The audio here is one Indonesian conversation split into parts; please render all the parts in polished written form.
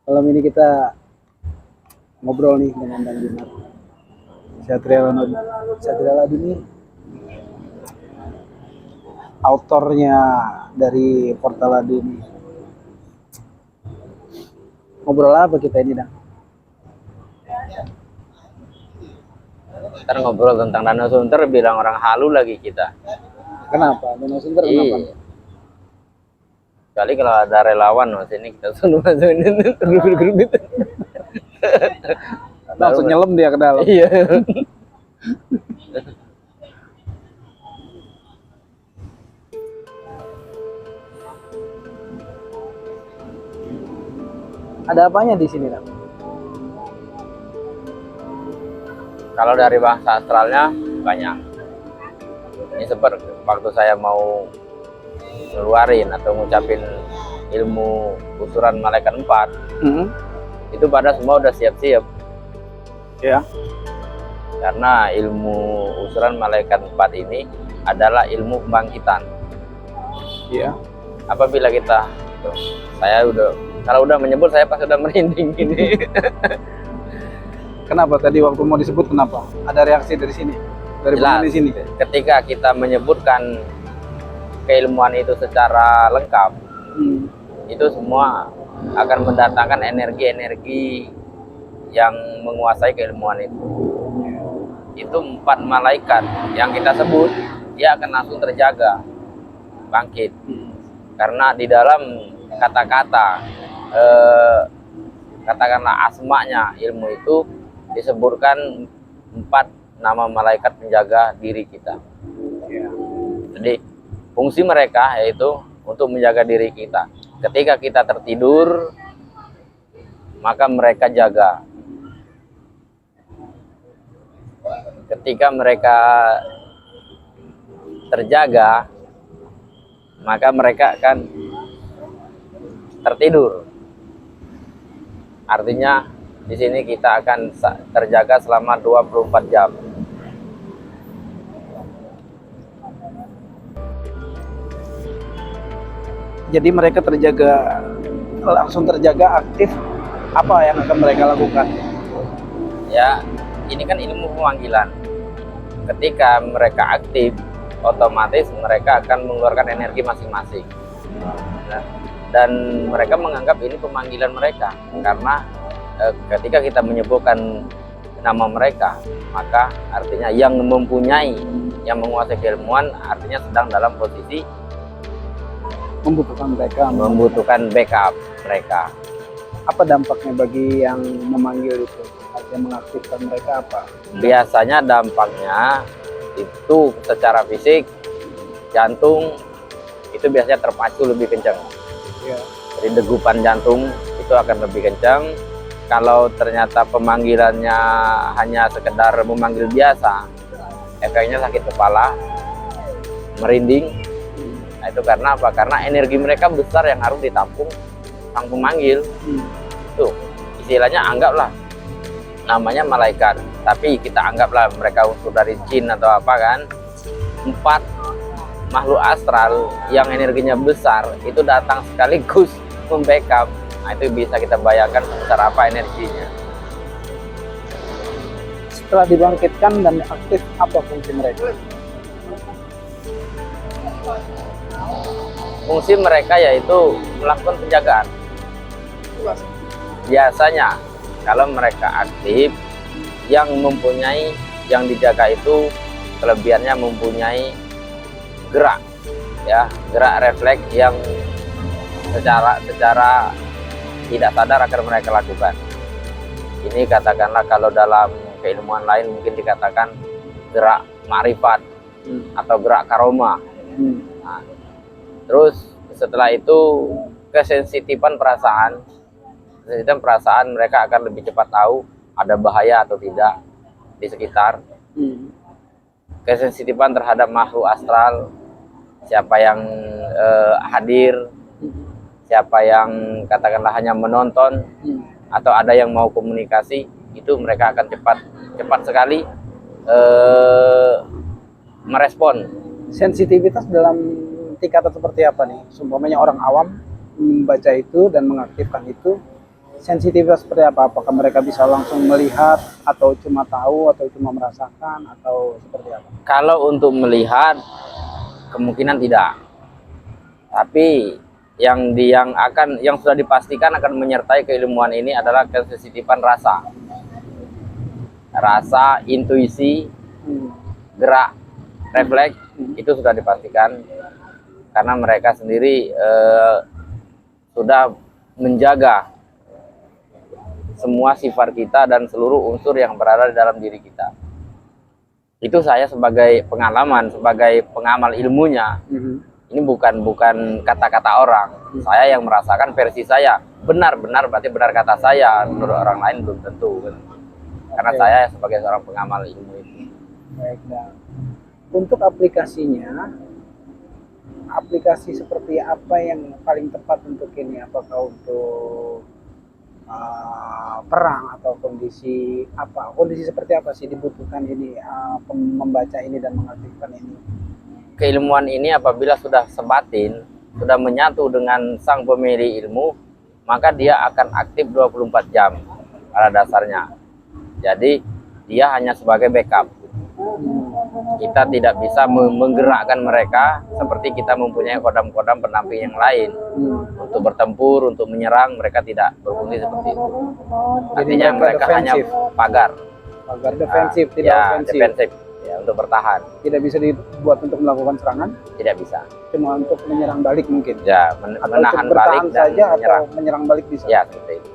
Malam ini kita ngobrol nih dengan Bang Dinar. Satria Ladu ini autornya dari Portal Ladu ini. Ngobrol apa kita ini, Dang? Ntar ngobrol tentang Danau Sunter bilang orang halu lagi kita. Kenapa? Danau Sunter Iya. kenapa? Kali kalau ada relawan mas ini kita suruh masukin grup-grup itu. Langsung nyelam dia ke dalam. Iya. Ada apanya di sini, Dang? Kalau dari bahasa astralnya banyak. Ini seperti waktu saya mau ngeluarin atau ngucapin ilmu usuran malaikat 4, itu pada semua udah siap-siap. Ya. Karena ilmu usuran malaikat 4 ini adalah ilmu pembangkitan. Iya. Apabila kita, kalau udah menyebut saya pas udah merinding gini. Kenapa tadi waktu mau disebut kenapa? Ada reaksi dari sini? Dari Jelas. di sini? Ketika kita menyebutkan keilmuan itu secara lengkap, itu semua akan mendatangkan energi-energi yang menguasai keilmuan itu. Itu 4 malaikat yang kita sebut, dia akan langsung terjaga, bangkit. Karena di dalam kata-kata, katakanlah asmanya ilmu itu disebutkan 4 nama malaikat penjaga diri kita. Ya. Jadi fungsi mereka yaitu untuk menjaga diri kita. Ketika kita tertidur, maka mereka jaga. Ketika mereka terjaga, maka mereka akan tertidur. Artinya di sini kita akan terjaga selama 24 jam. Jadi mereka langsung terjaga aktif. Apa yang akan mereka lakukan? Ya, ini kan ilmu pemanggilan. Ketika mereka aktif, otomatis mereka akan mengeluarkan energi masing-masing. Nah, dan mereka menganggap ini pemanggilan mereka karena ketika kita menyebutkan nama mereka, maka artinya yang menguasai keilmuan artinya sedang dalam posisi membutuhkan backup mereka. Apa dampaknya bagi yang memanggil itu? Artinya mengaktifkan mereka apa? Biasanya dampaknya itu secara fisik, jantung itu biasanya terpacu lebih kencang. Ya. Jadi degupan jantung itu akan lebih kencang. Kalau ternyata pemanggilannya hanya sekedar memanggil biasa, efeknya sakit kepala, merinding. Nah, itu karena apa? Karena energi mereka besar yang harus ditampung sang pemanggil. Tuh, istilahnya anggaplah namanya malaikat, tapi kita anggaplah mereka unsur dari jin atau apa kan. 4 makhluk astral yang energinya besar itu datang sekaligus membackup. Nah, itu bisa kita bayangkan sebesar apa energinya. Setelah dibangkitkan dan aktif, apa fungsi mereka? Fungsi mereka yaitu melakukan penjagaan. Biasanya kalau mereka aktif, yang dijaga itu kelebihannya mempunyai gerak, ya, gerak refleks yang secara tidak sadar akan mereka lakukan. Ini katakanlah kalau dalam keilmuan lain mungkin dikatakan gerak ma'rifat atau gerak karoma. Nah, terus setelah itu kesensitifan perasaan mereka akan lebih cepat tahu ada bahaya atau tidak di sekitar. Kesensitifan terhadap makhluk astral, siapa yang hadir, siapa yang katakanlah hanya menonton, atau ada yang mau komunikasi, itu mereka akan cepat sekali merespon. Sensitivitas dalam tingkatan seperti apa nih? Seumpamanya orang awam membaca itu dan mengaktifkan itu, sensitivitas seperti apa? Apakah mereka bisa langsung melihat atau cuma tahu atau cuma merasakan atau seperti apa? Kalau untuk melihat kemungkinan tidak. Tapi yang sudah dipastikan akan menyertai keilmuan ini adalah kesensitivan rasa. Rasa, intuisi, gerak, refleks itu sudah dipastikan karena mereka sendiri sudah menjaga semua sifat kita dan seluruh unsur yang berada di dalam diri kita. Itu saya sebagai pengalaman, sebagai pengamal ilmunya. Ini bukan kata-kata orang. Saya yang merasakan versi saya. Benar-benar berarti benar kata saya. Menurut orang lain belum tentu. Karena saya sebagai seorang pengamal ilmu itu. Baik, nah. Untuk aplikasinya, aplikasi seperti apa yang paling tepat untuk ini? Apakah untuk perang atau kondisi apa? Kondisi seperti apa sih dibutuhkan ini membaca ini dan mengaktifkan ini? Keilmuan ini apabila sudah sebatin, sudah menyatu dengan sang pemilik ilmu, maka dia akan aktif 24 jam pada dasarnya. Jadi dia hanya sebagai backup. Kita tidak bisa menggerakkan mereka seperti kita mempunyai kodam-kodam pendamping yang lain. Untuk bertempur, untuk menyerang, mereka tidak berfungsi seperti itu. Artinya mereka hanya pagar. Pagar defensif, tidak ya, ofensif. Defensif, ya, untuk bertahan. Tidak bisa dibuat untuk melakukan serangan? Tidak bisa. Cuma untuk menyerang balik mungkin? Ya, atau menahan untuk balik dan saja menyerang. Atau menyerang balik bisa? Ya, seperti itu.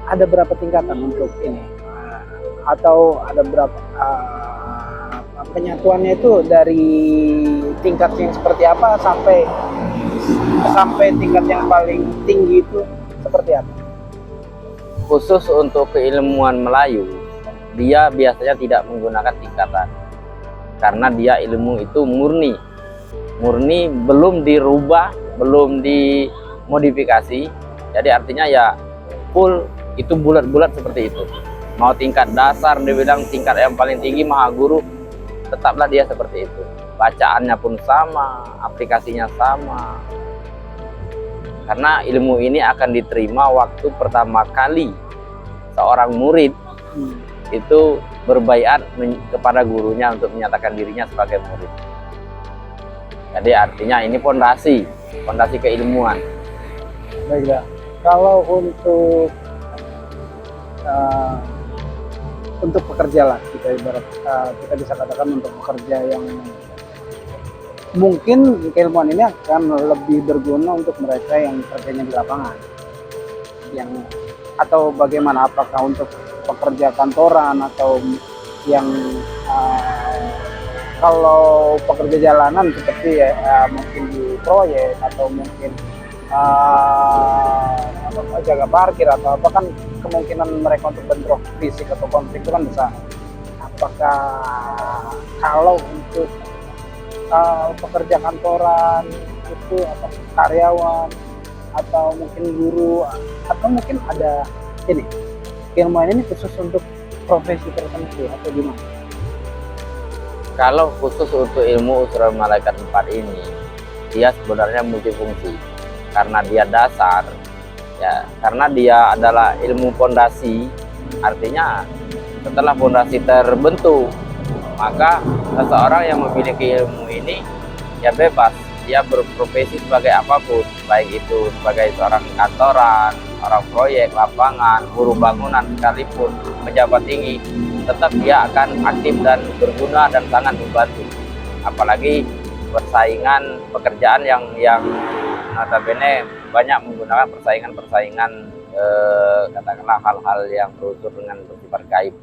Ada berapa tingkatan untuk ini? Atau ada berapa penyatuannya itu dari tingkat yang seperti apa sampai tingkat yang paling tinggi itu seperti apa? Khusus untuk keilmuan Melayu, dia biasanya tidak menggunakan tingkatan karena dia ilmu itu murni, belum dirubah, belum dimodifikasi. Jadi artinya ya full itu bulat-bulat seperti itu. Mau tingkat dasar dibilang tingkat yang paling tinggi maha guru, tetaplah dia seperti itu. Bacaannya pun sama, aplikasinya sama. Karena ilmu ini akan diterima waktu pertama kali seorang murid itu berbaiat kepada gurunya untuk menyatakan dirinya sebagai murid. Jadi artinya ini fondasi keilmuan. Baiklah, kalau untuk pekerja lah, kita bisa katakan untuk pekerja yang mungkin keilmuan ini akan lebih berguna untuk mereka yang kerjanya di lapangan, atau bagaimana, apakah untuk pekerja kantoran atau yang kalau pekerja jalanan seperti mungkin di proyek atau mungkin jaga parkir atau apa, kan kemungkinan mereka untuk bentrok fisik atau konflik itu kan besar. Apakah kalau untuk pekerja kantoran itu atau karyawan atau mungkin guru atau mungkin ada ini keilmuan ini khusus untuk profesi tertentu atau gimana? Kalau khusus untuk ilmu unsur malaikat 4 ini, dia sebenarnya multifungsi karena dia dasar, ya, karena dia adalah ilmu fondasi. Artinya setelah fondasi terbentuk, maka seseorang yang memiliki ilmu ini ya bebas, dia berprofesi sebagai apapun, baik itu sebagai seorang kantoran, orang proyek, lapangan, buruh bangunan, sekalipun pejabat tinggi, tetap dia akan aktif dan berguna dan sangat membantu. Apalagi persaingan pekerjaan yang notabene banyak menggunakan persaingan katakanlah hal-hal yang berunsur dengan bersifat gaib.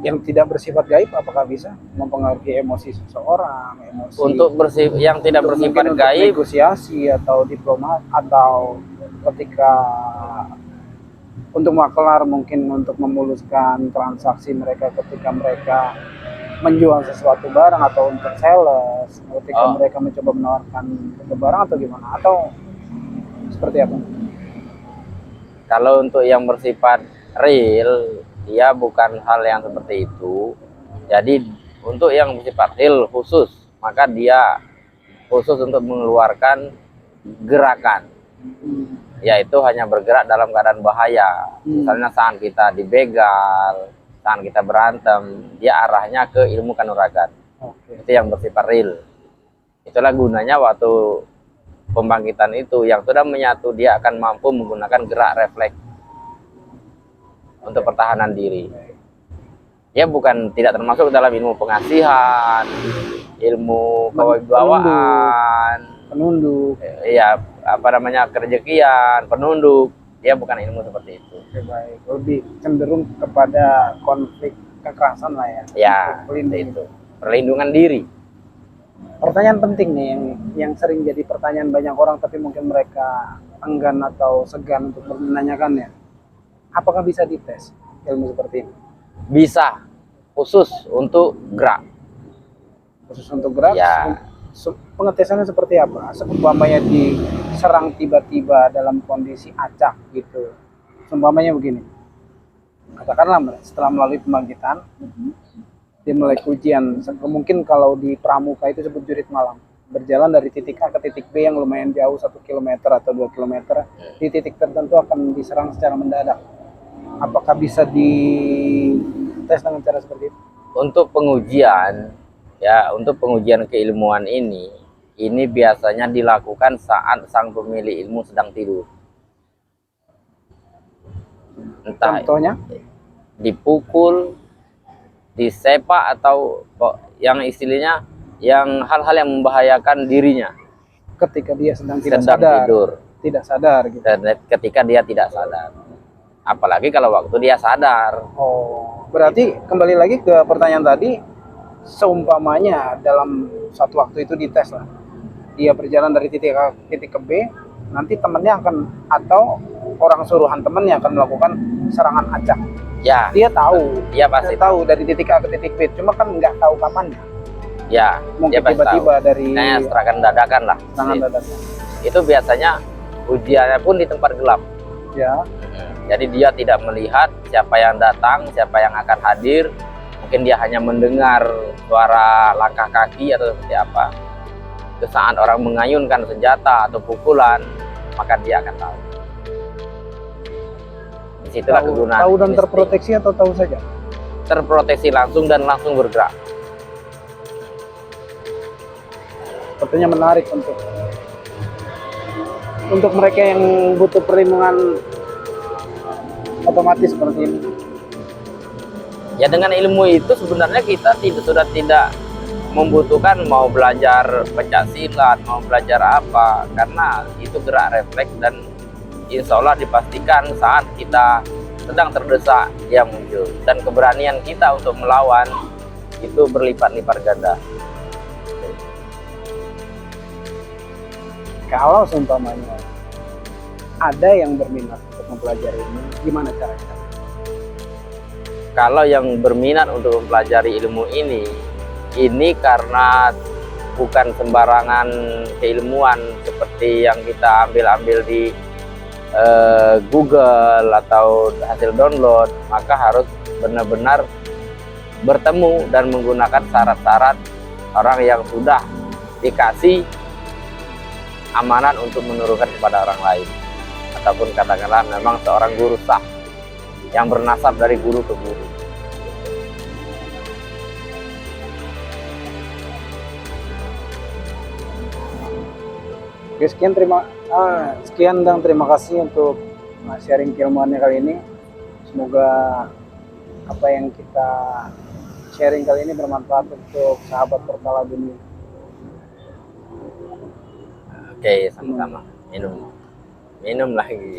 Yang tidak bersifat gaib, apakah bisa mempengaruhi emosi seseorang, Untuk yang tidak bersifat gaib, negosiasi atau diplomat, atau ketika untuk maklar mungkin untuk memuluskan transaksi mereka ketika mereka menjual sesuatu barang, atau untuk sales ketika mereka mencoba menawarkan barang, atau gimana, atau seperti apa? Kalau untuk yang bersifat real, dia bukan hal yang seperti itu. Jadi untuk yang bersifat real khusus maka dia khusus untuk mengeluarkan gerakan, yaitu hanya bergerak dalam keadaan bahaya. Misalnya saat kita dibegal, saat kita berantem, dia arahnya ke ilmu kanuragan. Itu yang bersifat real. Itulah gunanya waktu pembangkitan itu, yang sudah menyatu dia akan mampu menggunakan gerak refleks untuk pertahanan diri. Ya bukan tidak termasuk dalam ilmu pengasihan, ilmu kewibawaan, penunduk, ya apa namanya, kerejekian, penunduk. Ya bukan ilmu seperti itu. Oke, baik. Lebih cenderung kepada konflik kekerasan lah ya. Ya, Pelindung. itu perlindungan diri. Pertanyaan penting nih yang sering jadi pertanyaan banyak orang, tapi mungkin mereka enggan atau segan untuk menanyakannya. Apakah bisa dites ilmu seperti ini? Bisa, khusus untuk gerak. Khusus untuk gerak? Ya. Pengetesannya seperti apa? Seumpamanya diserang tiba-tiba dalam kondisi acak gitu. Seumpamanya begini. Katakanlah setelah melalui pembangkitan, dia mulai ujian. Mungkin kalau di pramuka itu sebut jurit malam. Berjalan dari titik A ke titik B yang lumayan jauh, 1 km atau 2 km. Di titik tertentu akan diserang secara mendadak. Apakah bisa dites dengan cara seperti itu? Untuk pengujian, ya untuk pengujian keilmuan ini biasanya dilakukan saat sang pemilik ilmu sedang tidur. Entah Contohnya? Dipukul, disepak, atau yang istilahnya yang hal-hal yang membahayakan dirinya Ketika dia sedang tidak sedang sadar. tidur. Tidak sadar gitu. Dan ketika dia tidak sadar. Apalagi kalau waktu dia sadar. Oh, berarti kembali lagi ke pertanyaan tadi, seumpamanya dalam satu waktu itu dites lah, dia berjalan dari titik A ke titik ke B, nanti temannya akan, atau orang suruhan temannya akan melakukan serangan acak. Ya, Dia tahu, dia pasti dia tahu dari titik A ke titik B, cuma kan nggak tahu kapannya. Ya, Mungkin dia pasti tiba-tiba tahu. dari Kayaknya serangan dadakan lah. serangan dadak. Itu biasanya ujiannya pun di tempat gelap. Ya, Jadi dia tidak melihat siapa yang datang, siapa yang akan hadir. Mungkin dia hanya mendengar suara langkah kaki atau seperti apa. Itu saat orang mengayunkan senjata atau pukulan, maka dia akan tahu. Disitulah kegunaan. tahu dan insting. terproteksi atau tahu saja? Terproteksi langsung dan langsung bergerak. Sepertinya menarik untuk mereka yang butuh perlindungan otomatis seperti ini. Ya dengan ilmu itu sebenarnya kita sudah tidak membutuhkan mau belajar pencaksilat, mau belajar apa, karena itu gerak refleks dan insya Allah dipastikan saat kita sedang terdesak dia muncul, dan keberanian kita untuk melawan itu berlipat-lipat ganda. Kalau seumpamanya ada yang berminat untuk mempelajari ini, gimana caranya? Kalau yang berminat untuk mempelajari ilmu ini karena bukan sembarangan keilmuan seperti yang kita ambil di Google atau hasil download, maka harus benar-benar bertemu dan menggunakan syarat-syarat orang yang sudah dikasih amanat untuk menurunkan kepada orang lain, ataupun katakanlah memang seorang guru sah yang bernasab dari guru ke guru. Oke, sekian dan terima kasih untuk sharing keilmuannya kali ini. Semoga apa yang kita sharing kali ini bermanfaat untuk sahabat Perkala Dunia. Oke, sama-sama. Minum lagi.